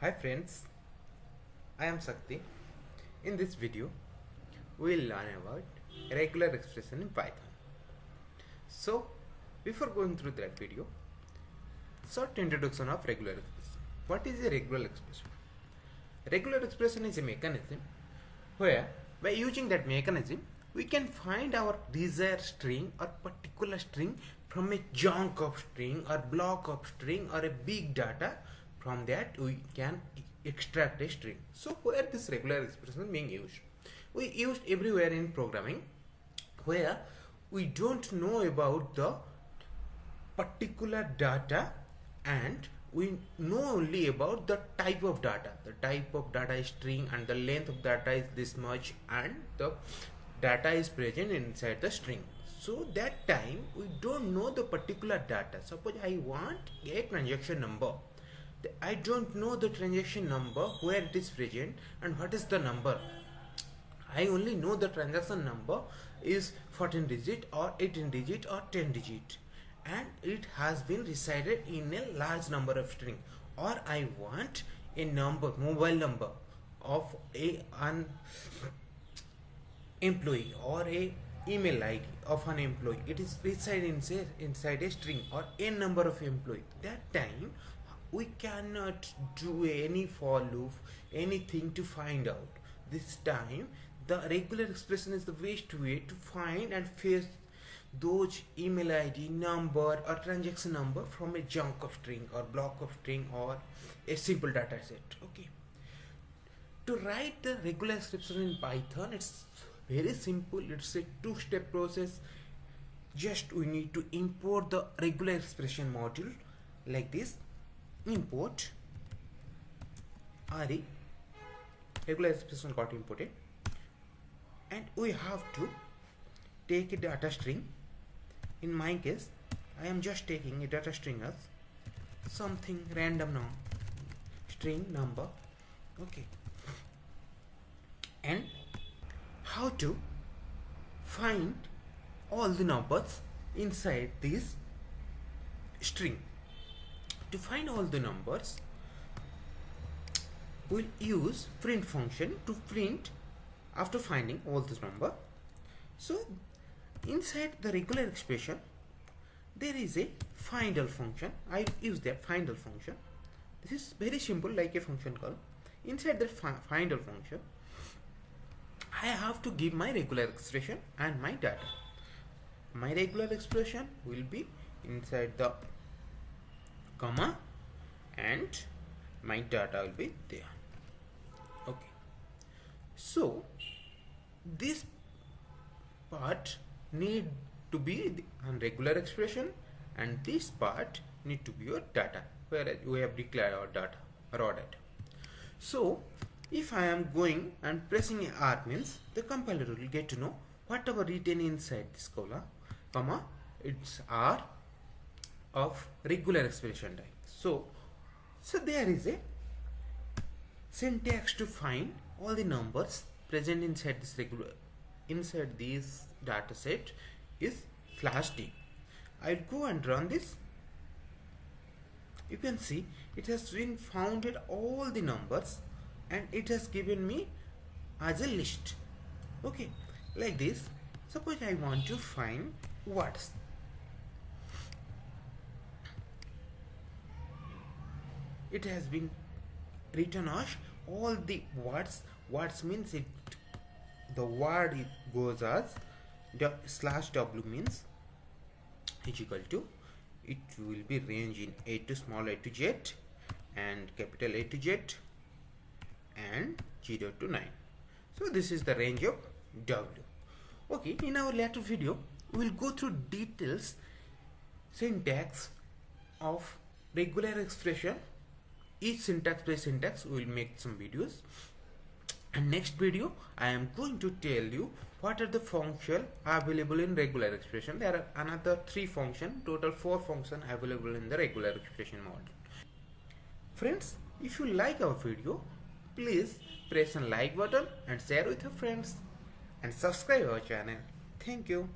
Hi friends, I am Sakti. In this video, we will learn about regular expression in Python. So, before going through that video, short introduction of regular expression. What is a regular expression? Regular expression is a mechanism where by using that mechanism, we can find our desired string or particular string from a chunk of string or block of string or a big data. From that we can extract a string. So where this regular expression is being used? We used everywhere in programming where we don't know about the particular data and we know only about the type of data. The type of data is string and the length of data is this much and the data is present inside the string. So that time we don't know the particular data. Suppose I want a transaction number. I don't know the transaction number, where it is present and what is the number. I only know the transaction number is 14 digit or 18 digit or 10 digit and it has been resided in a large number of string. Or I want a number, mobile number of an employee or a email ID of an employee. It is resided inside a string or a number of employee. That time we cannot do any for loop, anything to find out. This time the regular expression is the best way to find and fetch those email ID, number or transaction number from a chunk of string or block of string or a simple data set. Okay. To write the regular expression in Python, it's very simple. It's a two-step process. Just we need to import the regular expression module like this. Import RE, regular expression got imported, and we have to take a data string. In my case, I am just taking a data string as something random now, string number. Okay, and how to find all the numbers inside this string. To find all the numbers, we'll use print function to print after finding all this number. So inside the regular expression there is a find all function. I use that find all function. This is very simple, like a function call. Inside the find all function I have to give my regular expression and my data. My regular expression will be inside the comma and my data will be there. Okay, so this part need to be a regular expression and this part need to be your data, whereas we have declared our data, raw data. So if I am going and pressing a R, means the compiler will get to know whatever written inside this comma, it's R of regular expression type. So there is a syntax to find all the numbers present inside this data set is /d. I'll go and run this. You can see it has been founded all the numbers and it has given me as a list. Okay, like this. Suppose I want to find words. It has been written as all the words. Words means it, the word it goes as /w means is equal to, it will be range in A to small a to z and capital A to z and 0 to 9. So this is the range of W. Okay, in our later video we will go through details syntax of regular expression. Each syntax by syntax we will make some videos, and next video I am going to tell you what are the functions available in regular expression. There are another 3 functions, total 4 functions available in the regular expression module. Friends, if you like our video, please press the like button and share with your friends and subscribe our channel. Thank you.